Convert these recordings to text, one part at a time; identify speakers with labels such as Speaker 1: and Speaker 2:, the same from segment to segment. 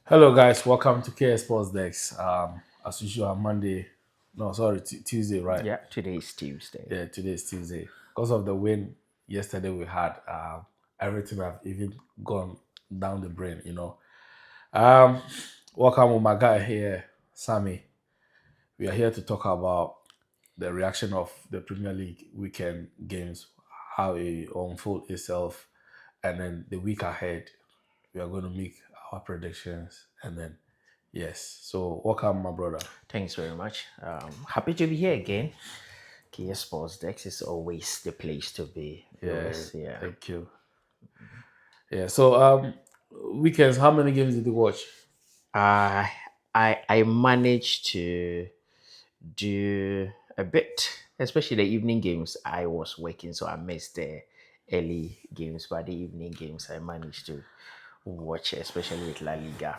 Speaker 1: Hello, guys. Welcome to KS Sports Decks. As usual, Monday. No, sorry, Tuesday, right?
Speaker 2: Yeah, today is Tuesday.
Speaker 1: Yeah, today is Tuesday. Because of the win yesterday we had, everything have even gone down the drain. Um, welcome with my guy here, Sammy. We are here to talk about the reaction of the Premier League weekend games, how it unfold itself, and then the week ahead. We are going to make our predictions, and then yes. So welcome, my brother.
Speaker 2: Thanks very much. Happy to be here again. Kia Sports Dex is always the place to be.
Speaker 1: Yeah,
Speaker 2: Lewis, yeah.
Speaker 1: thank you. Yeah. So weekends. How many games did you watch?
Speaker 2: Uh, I managed to do a bit, especially the evening games. I was working, so I missed the early games, but the evening games I managed to watch, especially with La Liga.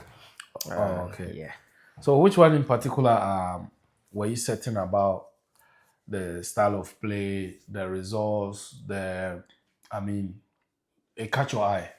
Speaker 1: Oh, okay.
Speaker 2: Yeah.
Speaker 1: So which one in particular were you certain about the style of play, the results, I mean, it catch your eye?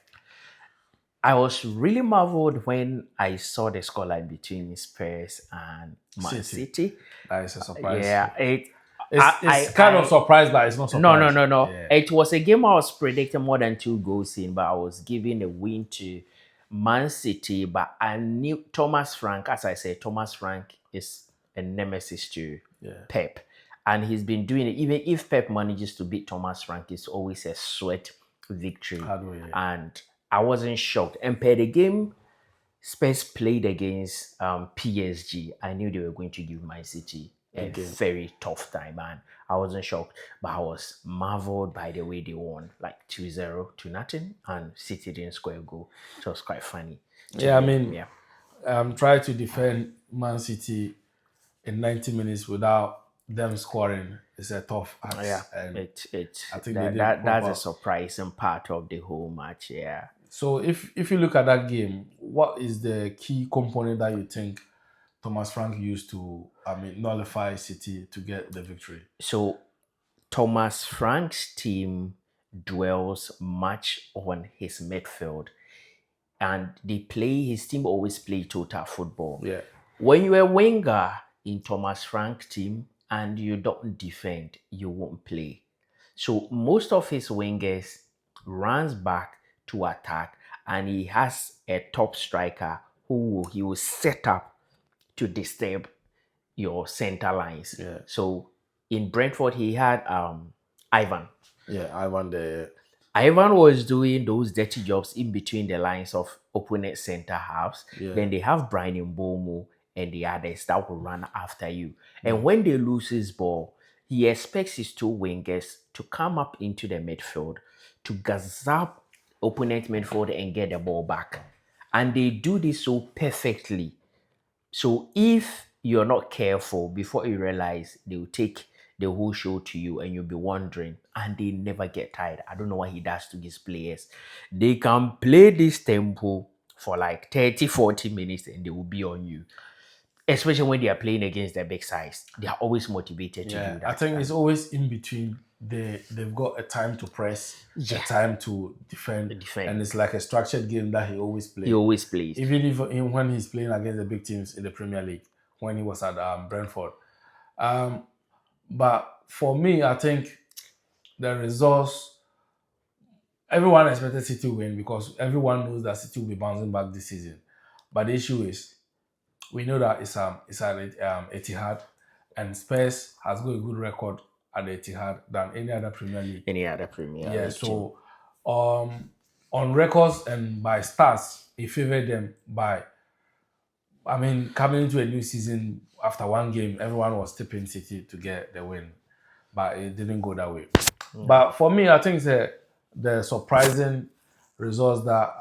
Speaker 2: I was really marveled when I saw the scoreline between Spurs and Man
Speaker 1: City.
Speaker 2: City.
Speaker 1: That is a surprise.
Speaker 2: Yeah, it.
Speaker 1: It's kind of surprise, but it's not
Speaker 2: No, no,
Speaker 1: surprise.
Speaker 2: no, no.
Speaker 1: Yeah.
Speaker 2: It was a game I was predicting more than two goals in, but I was giving a win to Man City. But I knew Thomas Frank, as I said, Thomas Frank is a nemesis to
Speaker 1: Yeah.
Speaker 2: Pep. And he's been doing it. Even if Pep manages to beat Thomas Frank, it's always a sweat victory.
Speaker 1: Hard way. Yeah.
Speaker 2: And I wasn't shocked. And per the game Spurs played against PSG, I knew they were going to give Man City a
Speaker 1: Again.
Speaker 2: very tough time, and I wasn't shocked, but I was marveled by the way they won, like 2-0 to nothing, and City didn't score a goal. So it was quite funny to
Speaker 1: Yeah, I
Speaker 2: hear.
Speaker 1: mean,
Speaker 2: Yeah.
Speaker 1: try to defend Man City in 90 minutes without them scoring is a tough
Speaker 2: Yeah,
Speaker 1: ask, and
Speaker 2: it
Speaker 1: I think they
Speaker 2: that,
Speaker 1: did
Speaker 2: that that's a
Speaker 1: proper.
Speaker 2: surprising part of the whole match. Yeah.
Speaker 1: So if you look at that game, what is the key component that you think Thomas Frank used to, nullify City to get the victory?
Speaker 2: So Thomas Frank's team dwells much on his midfield, and his team always play total football.
Speaker 1: Yeah,
Speaker 2: When you're a winger in Thomas Frank's team and you don't defend, you won't play. So most of his wingers runs back to attack, and he has a top striker he will set up to disturb your center lines.
Speaker 1: yeah,
Speaker 2: So in Brentford, he had Ivan.
Speaker 1: yeah. I want the
Speaker 2: Ivan was doing those dirty jobs in between the lines of opponent center halves.
Speaker 1: yeah,
Speaker 2: Then they have Brian Mbomo and the others that will run after you.
Speaker 1: yeah,
Speaker 2: And when they lose his ball, he expects his two wingers to come up into the midfield to gazap opponent midfield and get the ball back. And they do this so perfectly. So if you're not careful, before you realize, they will take the whole show to you and you'll be wondering, and they never get tired. I don't know what he does to his players. They can play this tempo for like 30, 40 minutes and they will be on you. Especially when they are playing against the big size. They are always motivated to
Speaker 1: yeah.
Speaker 2: do
Speaker 1: I
Speaker 2: that.
Speaker 1: think it's always in between. They've got a time to press, a
Speaker 2: Yeah,
Speaker 1: time to defend,
Speaker 2: defend.
Speaker 1: and it's like a structured game that he always
Speaker 2: He
Speaker 1: plays.
Speaker 2: always plays.
Speaker 1: Even if when he's playing against the big teams in the Premier League, when he was at Brentford. Um, but for me, I think the results, everyone expected City to win because everyone knows that City will be bouncing back this season. But the issue is, we know that it's at Etihad, and Spurs has got a good record at the Etihad than any other Premier League.
Speaker 2: Any other Premier
Speaker 1: Yeah,
Speaker 2: League team.
Speaker 1: so on records and by stats, he favored them by. Coming into a new season after one game, everyone was tipping City to get the win, but it didn't go that way. But for me, I think it's the surprising results that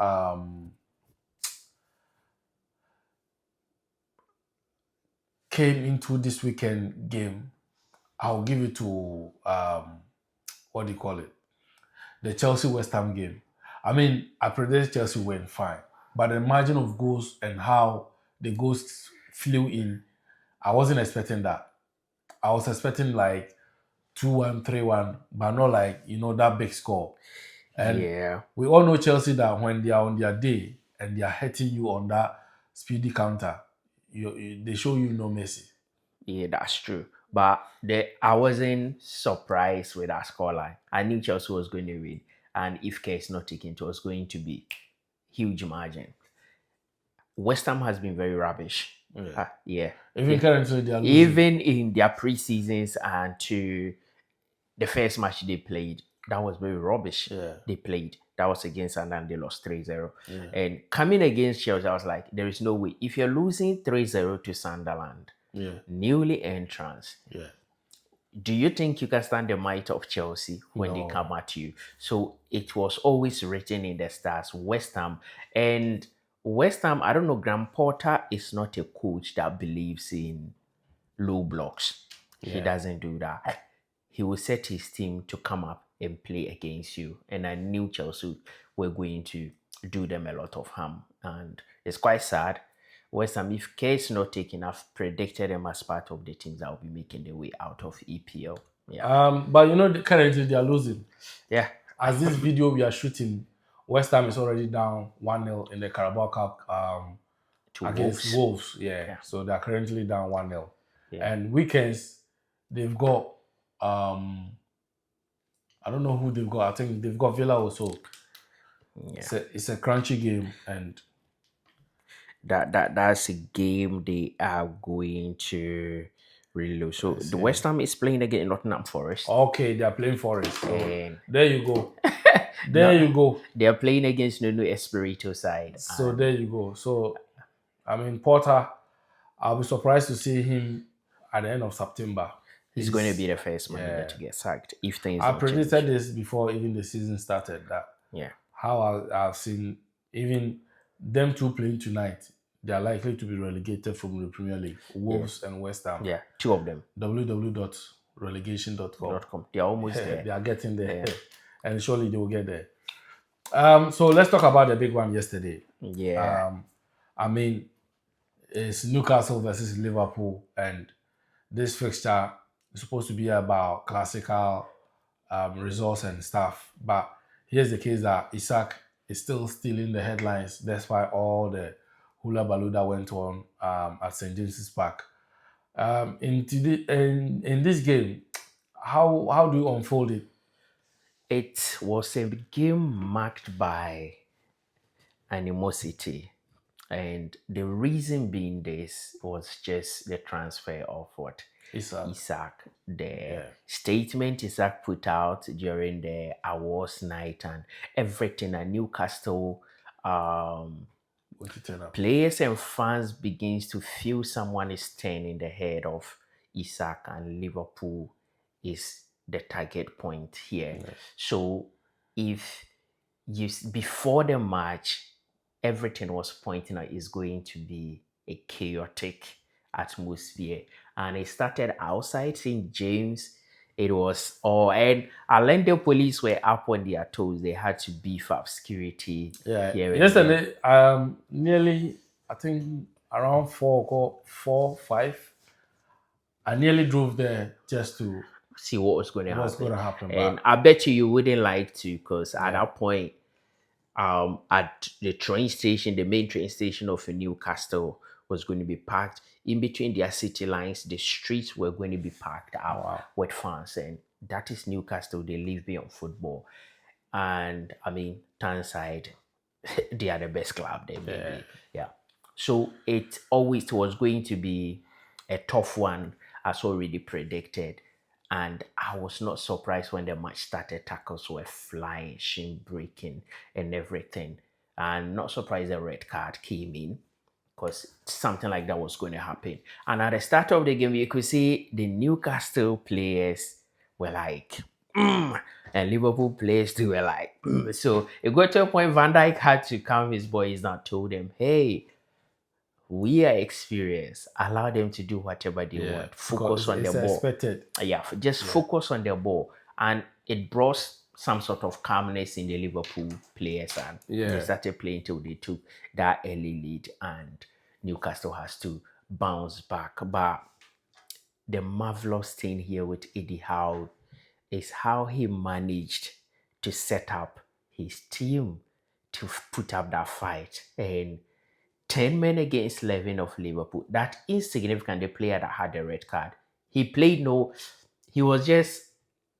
Speaker 1: came into this weekend game. I'll give it to what do you call it? The Chelsea West Ham game. I predicted Chelsea win fine, but the margin of goals and how the goals flew in, I wasn't expecting that. I was expecting like 2-1, 3-1, but not like that big score. And
Speaker 2: Yeah.
Speaker 1: we all know Chelsea that when they are on their day and they are hitting you on that speedy counter, they show you no mercy.
Speaker 2: Yeah, that's true. But I wasn't surprised with that scoreline. I knew Chelsea was going to win. And if care is not taken, it was going to be huge margin. West Ham has been very rubbish.
Speaker 1: Yeah.
Speaker 2: Yeah.
Speaker 1: Even
Speaker 2: Yeah.
Speaker 1: currently they are losing.
Speaker 2: Even in their pre-seasons and to the first match they played, that was very rubbish.
Speaker 1: Yeah.
Speaker 2: They played. That was against Sunderland. They lost 3-0.
Speaker 1: Yeah.
Speaker 2: And coming against Chelsea, I was like, there is no way. If you're losing 3-0 to Sunderland,
Speaker 1: Yeah.
Speaker 2: newly entrants,
Speaker 1: Yeah.
Speaker 2: do you think you can stand the might of Chelsea when they
Speaker 1: No.
Speaker 2: come at you? So it was always written in the stars, West Ham. And West Ham, I don't know, Graham Potter is not a coach that believes in low blocks. He
Speaker 1: Yeah.
Speaker 2: doesn't do that. He will set his team to come up and play against you. And I knew Chelsea were going to do them a lot of harm. And it's quite sad. West Ham, if care is not taken, I've predicted them as part of the teams that will be making their way out of EPL. Yeah.
Speaker 1: But currently they are losing.
Speaker 2: Yeah.
Speaker 1: As this video we are shooting, West Ham is already down 1-0 in the Carabao Cup
Speaker 2: To
Speaker 1: against
Speaker 2: Wolves.
Speaker 1: Wolves. Yeah.
Speaker 2: Yeah.
Speaker 1: So they are currently down 1-0.
Speaker 2: Yeah.
Speaker 1: And weekends, they've got I don't know who they've got. I think they've got Villa also.
Speaker 2: Yeah.
Speaker 1: It's a crunchy game, and
Speaker 2: That's a game they are going to really lose. So the West Ham is playing against Nottingham Forest.
Speaker 1: okay, they are playing Forest. So
Speaker 2: And
Speaker 1: there you go. There you go.
Speaker 2: they are playing against Nuno Espirito side.
Speaker 1: So there you go. So I mean Porter, I'll be surprised to see him at the end of September.
Speaker 2: He's going to be the first manager to get sacked if things
Speaker 1: I
Speaker 2: don't
Speaker 1: predicted
Speaker 2: change.
Speaker 1: this before even the season started that
Speaker 2: Yeah.
Speaker 1: how I've seen even them two playing tonight, they are likely to be relegated from the Premier League. Wolves and West Ham.
Speaker 2: Yeah, two of them.
Speaker 1: www.relegation.com.
Speaker 2: They're almost there.
Speaker 1: They are getting there. And surely they will get there. So let's talk about the big one yesterday.
Speaker 2: Yeah.
Speaker 1: I mean, it's Newcastle versus Liverpool, and this fixture is supposed to be about classical results and stuff. But here's the case that Isaac is still stealing the headlines despite all the hula baloo that went on at St. James's Park. In this game, how do you unfold it?
Speaker 2: It was a game marked by animosity. And the reason being this was just the transfer of what? Isaac. The statement Isaac put out during the awards night and everything at Newcastle, players and fans begins to feel someone is turning the head of Isaac, and Liverpool is the target point here.
Speaker 1: Yes.
Speaker 2: So if you before the match, everything was pointing out is going to be a chaotic atmosphere, and it started outside St. James. It was and Orlando police were up on their toes. They had to beef up security.
Speaker 1: Yeah.
Speaker 2: Here and
Speaker 1: Yesterday, nearly I think around 4, 5. I nearly drove there just to
Speaker 2: see what was going to
Speaker 1: what's
Speaker 2: happen.
Speaker 1: going to happen.
Speaker 2: And I bet you wouldn't like to, because at that point, at the train station, the main train station of Newcastle was going to be packed. In between their city lines, the streets were going to be packed out with fans. And that is Newcastle. They live beyond football. And I mean, Tanside, they are the best club there, maybe. Yeah. So it always was going to be a tough one, as already predicted. And I was not surprised when the match started. Tackles were flying, shin breaking, and everything. And not surprised the red card came in, because something like that was going to happen. And at the start of the game, you could see the Newcastle players were like, and Liverpool players too were like, So it got to a point Van Dijk had to calm his boys down, told them, hey, we are experienced. Allow them to do whatever they want. Focus on the ball.
Speaker 1: Expected.
Speaker 2: Just focus on the ball. And it brought some sort of calmness in the Liverpool players, and they started playing till they took that early lead, and Newcastle has to bounce back. But the marvelous thing here with Eddie Howe is how he managed to set up his team to put up that fight and 10 men against 11 of Liverpool. That insignificant the player that had the red card. He played no, he was just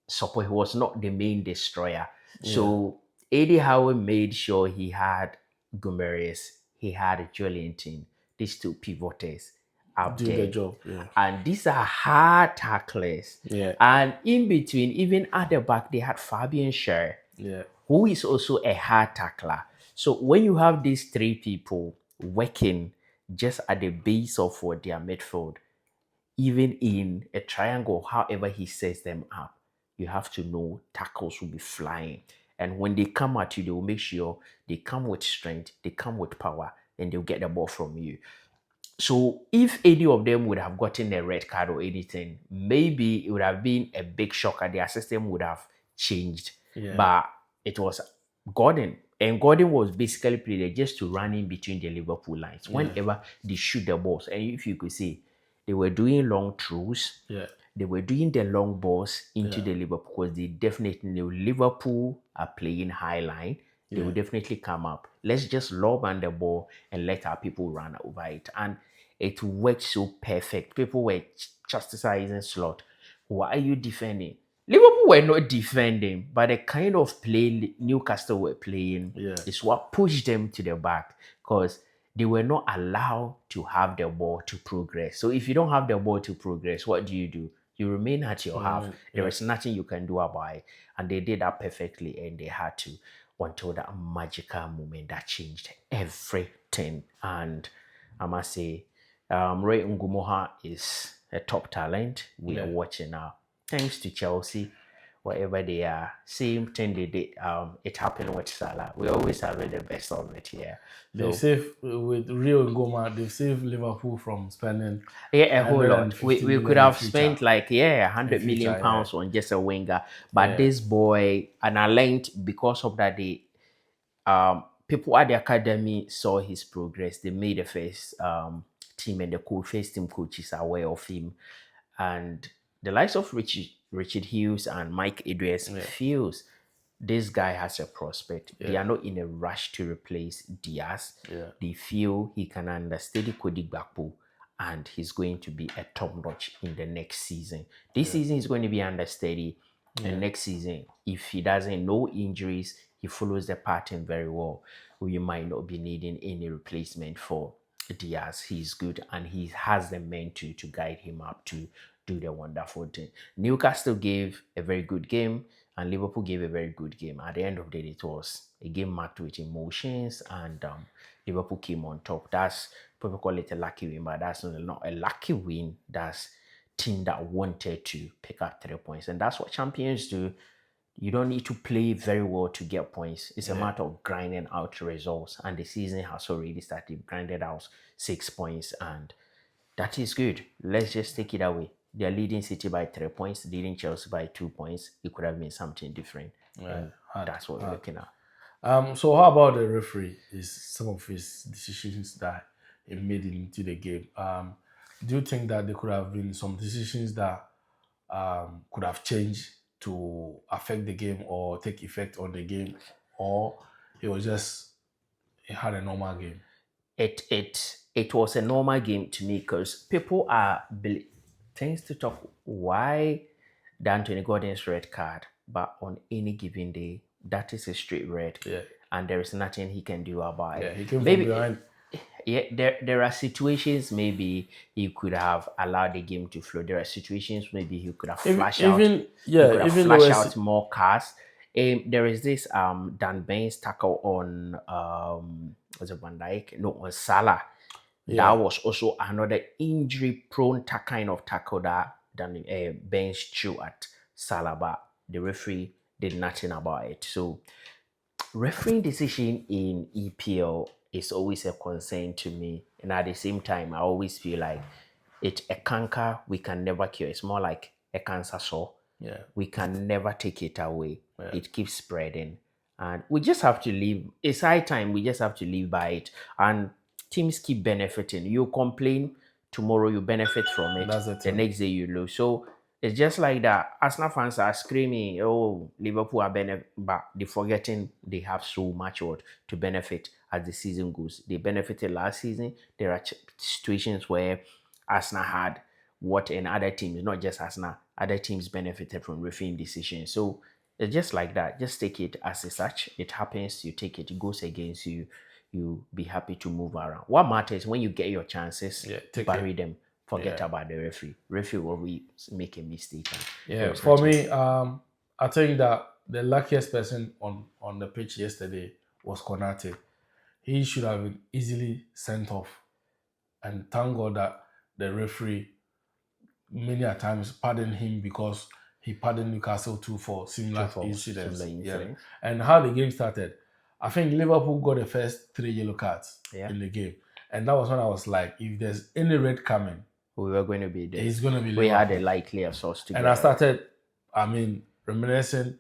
Speaker 2: support. He was not the main destroyer.
Speaker 1: Yeah.
Speaker 2: So Eddie Howe made sure he had Gomeres, he had Joelinton, these two pivoters up
Speaker 1: Do the
Speaker 2: there.
Speaker 1: job. Yeah.
Speaker 2: And these are hard tacklers.
Speaker 1: Yeah.
Speaker 2: And in between, even at the back, they had Fabian Schär,
Speaker 1: Yeah.
Speaker 2: who is also a hard tackler. So when you have these three people working just at the base of what their midfield, even in a triangle, however he sets them up, you have to know tackles will be flying. And when they come at you, they will make sure they come with strength, they come with power, and they'll get the ball from you. So if any of them would have gotten a red card or anything, maybe it would have been a big shock and their system would have changed.
Speaker 1: Yeah.
Speaker 2: But it was Gordon. And Gordon was basically played there just to run in between the Liverpool lines whenever they shoot the balls. And if you could see, they were doing long throws.
Speaker 1: Yeah.
Speaker 2: They were doing the long balls into the Liverpool because they definitely knew Liverpool are playing high line. They will definitely come up. Let's just lob on the ball and let our people run over it. And it worked so perfect. People were chastising Slot. Why are you defending? Liverpool were not defending, but the kind of play Newcastle were playing is what pushed them to the back because they were not allowed to have the ball to progress. So if you don't have the ball to progress, what do? You remain at your half. There is nothing you can do about it. And they did that perfectly and they had to until that magical moment that changed everything. And I must say, Ray Ngumoha is a top talent. We are watching now. Thanks to Chelsea, whatever they are, same thing they did. It happened with Salah. We always have the best of it here.
Speaker 1: They save with Rio Ngoma. They save Liverpool from spending
Speaker 2: a whole lot. We
Speaker 1: 150
Speaker 2: could
Speaker 1: million
Speaker 2: have
Speaker 1: in
Speaker 2: spent
Speaker 1: future.
Speaker 2: like 100
Speaker 1: In
Speaker 2: million
Speaker 1: future,
Speaker 2: pounds on just a winger, but this boy, and I learned because of that people at the academy saw his progress. They made the first team and the first team coaches aware of him. And the likes of Richard Hughes and Mike Idris feels this guy has a prospect. They are not in a rush to replace Diaz. They feel he can understudy Kodi Gakpo and he's going to be a top notch in the next season. This season is going to be understudy. And next season, if he doesn't no injuries, he follows the pattern very well. We might not be needing any replacement for Diaz. He's good and he has the men to guide him up to do the wonderful thing. Newcastle gave a very good game and Liverpool gave a very good game. At the end of the day, it was a game marked with emotions and Liverpool came on top. That's people call it a lucky win, but that's not a lucky win. That's team that wanted to pick up 3 points. And that's what champions do. You don't need to play very well to get points. It's a matter of grinding out results. And the season has already started, grinded out 6 points. And that is good. Let's just take it away. They're leading City by 3 points, leading Chelsea by 2 points. It could have been something different. And that's what we're looking at.
Speaker 1: So how about the referee? Is some of his decisions that he made into the game? Do you think that there could have been some decisions that could have changed to affect the game or take effect on the game, or it was just he had a normal game?
Speaker 2: It was a normal game to me because people are things to talk why the Anthony Gordon's red card, but on any given day that is a straight red, and there is nothing he can do about it.
Speaker 1: He came from behind.
Speaker 2: There are situations maybe he could have allowed the game to flow. There are situations maybe he could have flashed out more cars. There is this Dan Baines tackle on was it Van Dijk? No, on Salah. That was also another injury-prone kind of tackle that Dan Baines threw at Salah, but the referee did nothing about it. So refereeing decision in EPL is always a concern to me. And at the same time, I always feel like it's a canker we can never cure. It's more like a cancer sore. We can never take it away. It keeps spreading. And we just have to live. It's high time. We just have to live by it. And teams keep benefiting. You complain, tomorrow you benefit from it. The next day you lose. So it's just like that. Arsenal fans are screaming, oh, Liverpool are benefit, but they're forgetting they have so much to benefit. as the season goes. They benefited last season. There are situations where Arsenal had what and other teams, not just Arsenal, other teams benefited from refereeing decisions. So it's just like that. Just take it as a such. It happens, you take it, it goes against you, you be happy to move around. What matters when you get your chances,
Speaker 1: Yeah, take
Speaker 2: bury
Speaker 1: it.
Speaker 2: them. Forget
Speaker 1: Yeah.
Speaker 2: about the referee. Referee will always make a mistake. And
Speaker 1: Yeah,
Speaker 2: there is
Speaker 1: for
Speaker 2: nothing.
Speaker 1: me, I think that the luckiest person on the pitch yesterday was Konate. He should have been easily sent off, and thank God that the referee many a times pardoned him because he pardoned Newcastle too for
Speaker 2: Two
Speaker 1: similar
Speaker 2: false, similar
Speaker 1: incidents. Yeah,
Speaker 2: incidents.
Speaker 1: and how the game started, I think Liverpool got the first three yellow cards
Speaker 2: Yeah,
Speaker 1: in the game, and that was when I was like, if there's any red coming,
Speaker 2: we were going to be there.
Speaker 1: it's gonna be
Speaker 2: We had a
Speaker 1: Liverpool.
Speaker 2: likely source to
Speaker 1: And I
Speaker 2: get a red.
Speaker 1: started, I mean, reminiscing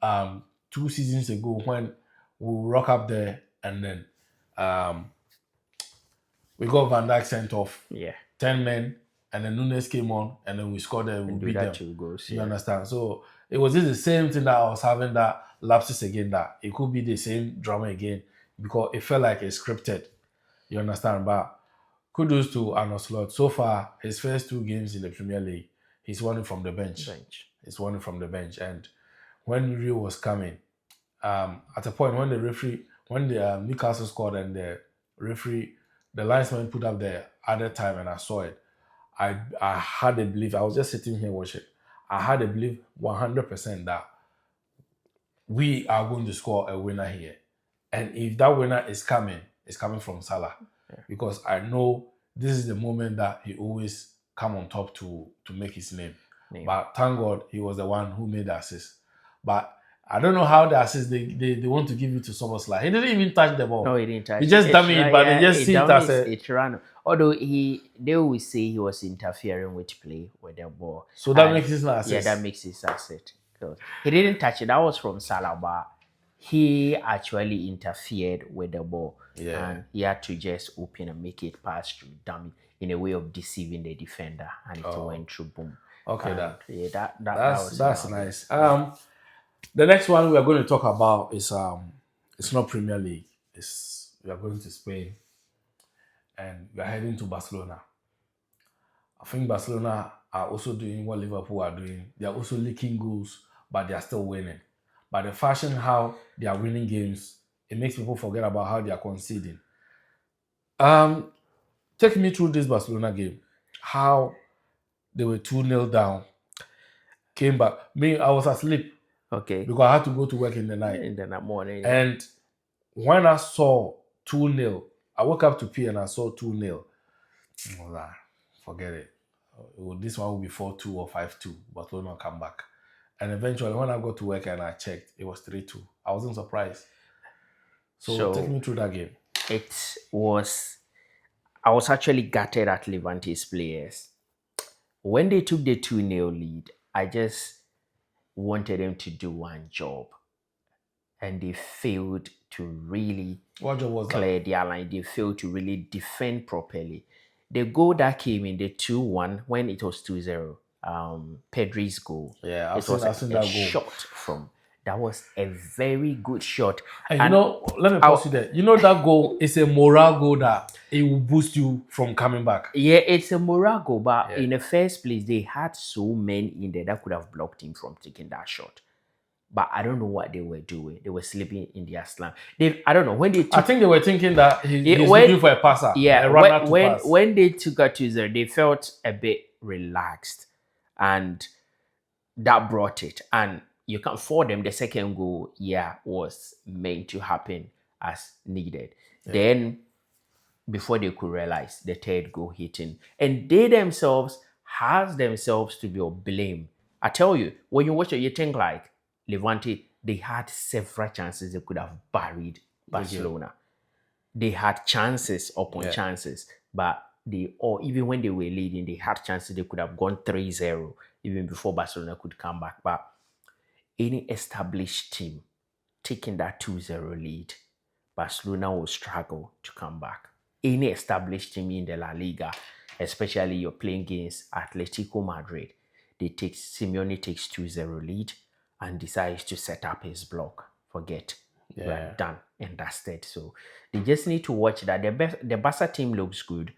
Speaker 1: 2 seasons ago when we rock up there and then um, we got Van Dijk sent off,
Speaker 2: Yeah,
Speaker 1: 10 men, and then Nunes came on, and then we scored and we
Speaker 2: and do
Speaker 1: beat
Speaker 2: that
Speaker 1: them.
Speaker 2: 2 goals.
Speaker 1: You
Speaker 2: Yeah,
Speaker 1: understand? So it was just the same thing that I was having that lapses again, that it could be the same drama again because it felt like it's scripted. You understand? But kudos to Arnold Slot. So far, his first 2 games in the Premier League, he's won it from the bench.
Speaker 2: bench.
Speaker 1: He's won it from the bench. And when Rio was coming, at a point when the referee, when the Newcastle scored and the referee, the linesman put up the other time and I saw it, I had a belief. I was just sitting here watching. I had a belief 100% that we are going to score a winner here. And if that winner is coming, it's coming from Salah. Because I know this is the moment that he always come on top to make his name. But thank God he was the one who made the assist. But I don't know how the assist they want to give it to Soboslai. He didn't even touch the ball.
Speaker 2: No, he didn't touch.
Speaker 1: He just dummy it, but
Speaker 2: yeah,
Speaker 1: they just see it as a.
Speaker 2: it ran. Although they always say he was interfering with play with the ball.
Speaker 1: So that
Speaker 2: And
Speaker 1: makes it an assist.
Speaker 2: yeah, that makes it asset. So he didn't touch it. That was from Salah, but he actually interfered with the ball.
Speaker 1: Yeah.
Speaker 2: And he had to just open and make it pass through dummy in a way of deceiving the defender, and it went through. Boom.
Speaker 1: Okay,
Speaker 2: And yeah, that was
Speaker 1: that's nice. The next one we are going to talk about is it's not Premier League. We are going to Spain, and we are heading to Barcelona. I think Barcelona are also doing what Liverpool are doing. They are also leaking goals, but they are still winning. But the fashion how they are winning games, it makes people forget about how they are conceding. Take me through this Barcelona game. How they were 2-0 down, came back. Me, I was asleep
Speaker 2: okay
Speaker 1: because I had to go to work in the night.
Speaker 2: in the morning.
Speaker 1: And when I saw 2-0, I woke up to pee and I saw 2-0. I was like, forget it. This one will be 4-2 or 5-2. Barcelona will come back. And eventually, when I got to work and I checked, it was 3-2. I wasn't surprised. So take me through that game.
Speaker 2: I was actually gutted at Levante's players. When they took the 2-0 lead, I just wanted them to do one job. And they failed to really
Speaker 1: What job was
Speaker 2: clear their line. They failed to really defend properly. The goal that came in the 2-1 when it was 2-0, Pedri's goal.
Speaker 1: Yeah,
Speaker 2: I've seen that goal. Shot from. That was a very good shot.
Speaker 1: And you know, let me pause you there. You know that goal is a morale goal that it will boost you from coming back.
Speaker 2: Yeah, it's a morale goal, but in the first place, they had so many in there that could have blocked him from taking that shot. But I don't know what they were doing. They were sleeping in their slam. I don't know when they took.
Speaker 1: I think they were thinking that he's looking for a passer.
Speaker 2: Yeah,
Speaker 1: a runner to pass.
Speaker 2: when they took a 2-0, they felt a bit relaxed, and that brought it. And you can for them the second goal, was meant to happen as needed. Then before they could realize the third goal hitting, and they themselves has themselves to be blame. I tell you, when you watch it, you think like Levante, they had several chances they could have buried Barcelona. They had chances upon chances, but even when they were leading, they had chances they could have gone 3-0 even before Barcelona could come back. But any established team taking that 2-0 lead, Barcelona will struggle to come back. Any established team in the La Liga, especially you're playing against Atletico Madrid, Simeone takes 2-0 lead and decides to set up his block. Forget. You are
Speaker 1: Yeah.
Speaker 2: done and dusted. So they just need to watch that. The Barca team looks good.